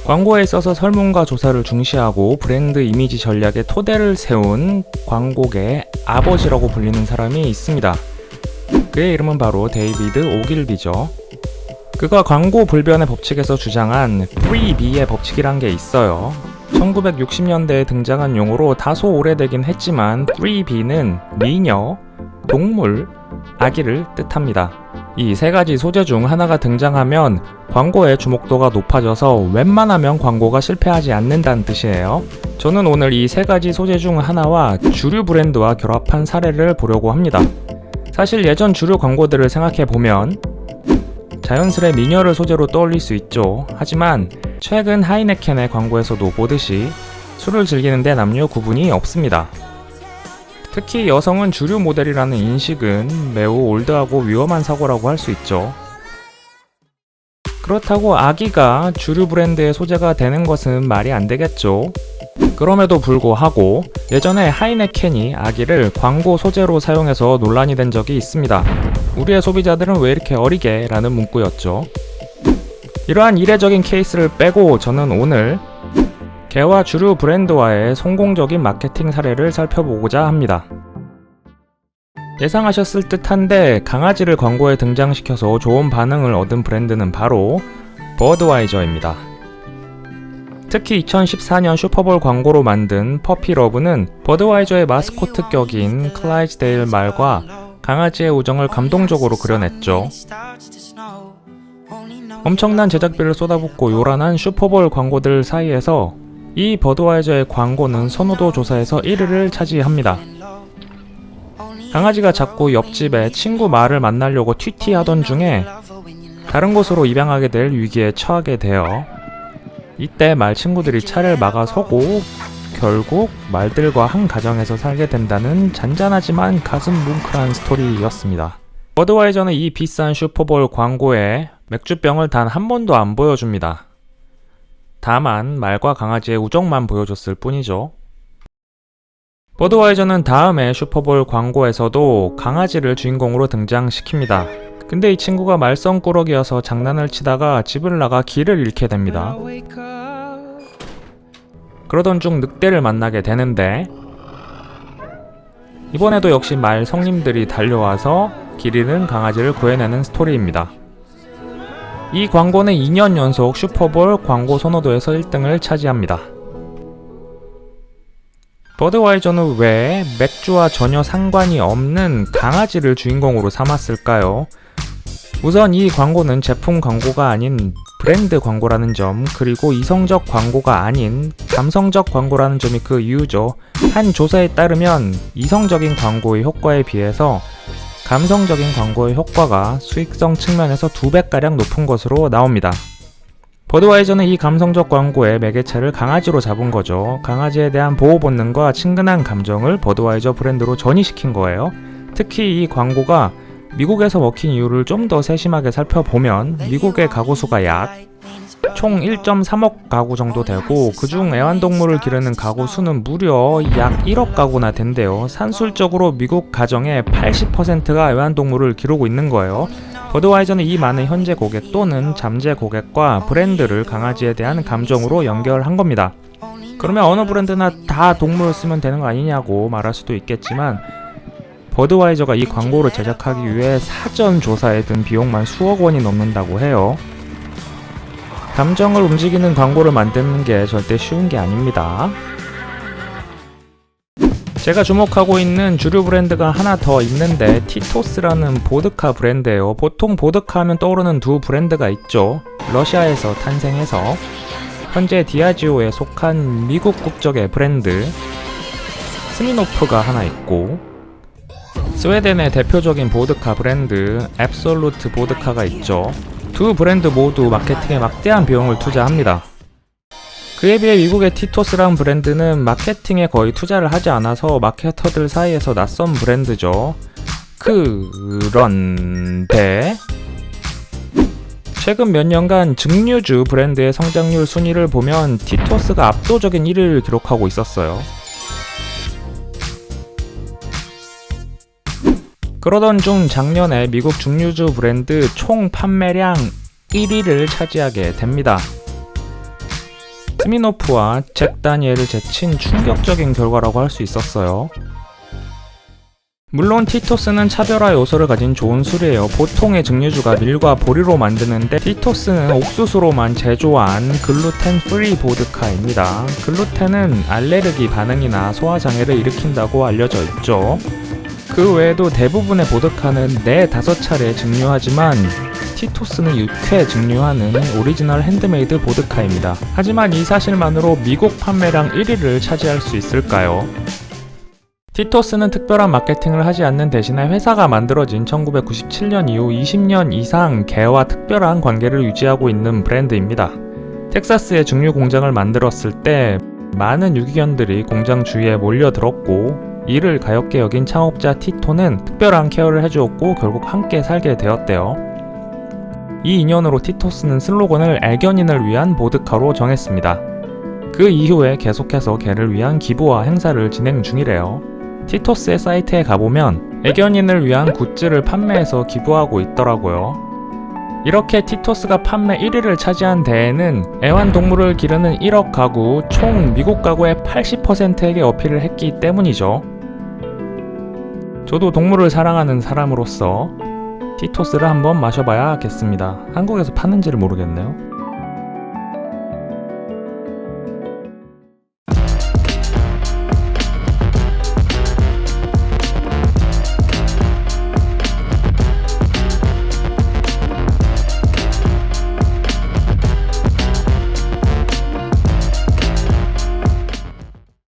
광고에 있어서 설문과 조사를 중시하고 브랜드 이미지 전략의 토대를 세운 광고계의 아버지라고 불리는 사람이 있습니다. 그의 이름은 바로 데이비드 오길비죠. 그가 광고 불변의 법칙에서 주장한 3B의 법칙이란 게 있어요. 1960년대에 등장한 용어로 다소 오래되긴 했지만 3B는 미녀, 동물, 아기를 뜻합니다. 이 세 가지 소재 중 하나가 등장하면 광고의 주목도가 높아져서 웬만하면 광고가 실패하지 않는다는 뜻이에요. 저는 오늘 이 세 가지 소재 중 하나와 주류 브랜드와 결합한 사례를 보려고 합니다. 사실 예전 주류 광고들을 생각해보면 자연스레 미녀를 소재로 떠올릴 수 있죠. 하지만 최근 하이네켄의 광고에서도 보듯이 술을 즐기는데 남녀 구분이 없습니다. 특히 여성은 주류 모델이라는 인식은 매우 올드하고 위험한 사고라고 할 수 있죠. 그렇다고 아기가 주류 브랜드의 소재가 되는 것은 말이 안 되겠죠. 그럼에도 불구하고 예전에 하이네켄이 아기를 광고 소재로 사용해서 논란이 된 적이 있습니다. 우리의 소비자들은 왜 이렇게 어리게? 라는 문구였죠. 이러한 이례적인 케이스를 빼고 저는 오늘 개와 주류 브랜드와의 성공적인 마케팅 사례를 살펴보고자 합니다. 예상하셨을 듯한데 강아지를 광고에 등장시켜서 좋은 반응을 얻은 브랜드는 바로 버드와이저입니다. 특히 2014년 슈퍼볼 광고로 만든 퍼피러브는 버드와이저의 마스코트 격인 클라이즈데일 말과 강아지의 우정을 감동적으로 그려냈죠. 엄청난 제작비를 쏟아붓고 요란한 슈퍼볼 광고들 사이에서 이 버드와이저의 광고는 선호도 조사에서 1위를 차지합니다. 강아지가 자꾸 옆집에 친구 말을 만나려고 튀튀하던 중에 다른 곳으로 입양하게 될 위기에 처하게 되어 이때 말 친구들이 차를 막아서고 결국 말들과 한 가정에서 살게 된다는 잔잔하지만 가슴 뭉클한 스토리였습니다. 버드와이저는 이 비싼 슈퍼볼 광고에 맥주병을 단 한 번도 안 보여줍니다. 다만 말과 강아지의 우정만 보여줬을 뿐이죠. 버드와이저는 다음에 슈퍼볼 광고에서도 강아지를 주인공으로 등장시킵니다. 근데 이 친구가 말썽꾸러기여서 장난을 치다가 집을 나가 길을 잃게 됩니다. 그러던 중 늑대를 만나게 되는데 이번에도 역시 말 성님들이 달려와서 길 잃은 강아지를 구해내는 스토리입니다. 이 광고는 2년 연속 슈퍼볼 광고 선호도에서 1등을 차지합니다. 버드와이저는 왜 맥주와 전혀 상관이 없는 강아지를 주인공으로 삼았을까요? 우선 이 광고는 제품 광고가 아닌 브랜드 광고라는 점, 그리고 이성적 광고가 아닌 감성적 광고라는 점이 그 이유죠. 한 조사에 따르면 이성적인 광고의 효과에 비해서 감성적인 광고의 효과가 수익성 측면에서 2배가량 높은 것으로 나옵니다. 버드와이저는 이 감성적 광고의 매개체를 강아지로 잡은 거죠. 강아지에 대한 보호 본능과 친근한 감정을 버드와이저 브랜드로 전이시킨 거예요. 특히 이 광고가 미국에서 먹힌 이유를 좀 더 세심하게 살펴보면 미국의 가구 수가 총 1.3억 가구 정도 되고 그중 애완동물을 기르는 가구 수는 무려 약 1억 가구나 된대요. 산술적으로 미국 가정의 80%가 애완동물을 기르고 있는 거예요. 버드와이저는 이 많은 현재 고객 또는 잠재 고객과 브랜드를 강아지에 대한 감정으로 연결한 겁니다. 그러면 어느 브랜드나 다 동물을 쓰면 되는 거 아니냐고 말할 수도 있겠지만 버드와이저가 이 광고를 제작하기 위해 사전 조사에 든 비용만 수억 원이 넘는다고 해요. 감정을 움직이는 광고를 만드는 게 절대 쉬운 게 아닙니다. 제가 주목하고 있는 주류 브랜드가 하나 더 있는데 티토스라는 보드카 브랜드예요. 보통 보드카 하면 떠오르는 두 브랜드가 있죠. 러시아에서 탄생해서 현재 디아지오에 속한 미국 국적의 브랜드 스미노프가 하나 있고 스웨덴의 대표적인 보드카 브랜드 앱솔루트 보드카가 있죠. 두 브랜드 모두 마케팅에 막대한 비용을 투자합니다. 그에 비해 미국의 티토스라는 브랜드는 마케팅에 거의 투자를 하지 않아서 마케터들 사이에서 낯선 브랜드죠. 그런데 최근 몇 년간 증류주 브랜드의 성장률 순위를 보면 티토스가 압도적인 1위를 기록하고 있었어요. 그러던 중 작년에 미국 증류주 브랜드 총 판매량 1위를 차지하게 됩니다. 스미노프와 잭 다니엘을 제친 충격적인 결과라고 할 수 있었어요. 물론 티토스는 차별화 요소를 가진 좋은 술이에요. 보통의 증류주가 밀과 보리로 만드는데 티토스는 옥수수로만 제조한 글루텐 프리 보드카입니다. 글루텐은 알레르기 반응이나 소화장애를 일으킨다고 알려져 있죠. 그 외에도 대부분의 보드카는 4-5차례 증류하지만 티토스는 6회 증류하는 오리지널 핸드메이드 보드카입니다. 하지만 이 사실만으로 미국 판매량 1위를 차지할 수 있을까요? 티토스는 특별한 마케팅을 하지 않는 대신에 회사가 만들어진 1997년 이후 20년 이상 개와 특별한 관계를 유지하고 있는 브랜드입니다. 텍사스에 증류 공장을 만들었을 때 많은 유기견들이 공장 주위에 몰려들었고 이를 가엾게 여긴 창업자 티토는 특별한 케어를 해주었고 결국 함께 살게 되었대요. 이 인연으로 티토스는 슬로건을 애견인을 위한 보드카로 정했습니다. 그 이후에 계속해서 개를 위한 기부와 행사를 진행 중이래요. 티토스의 사이트에 가보면 애견인을 위한 굿즈를 판매해서 기부하고 있더라고요. 이렇게 티토스가 판매 1위를 차지한 데에는 애완동물을 기르는 1억 가구, 총 미국 가구의 80%에게 어필을 했기 때문이죠. 저도 동물을 사랑하는 사람으로서 티토스를 한번 마셔봐야겠습니다. 한국에서 파는지를 모르겠네요.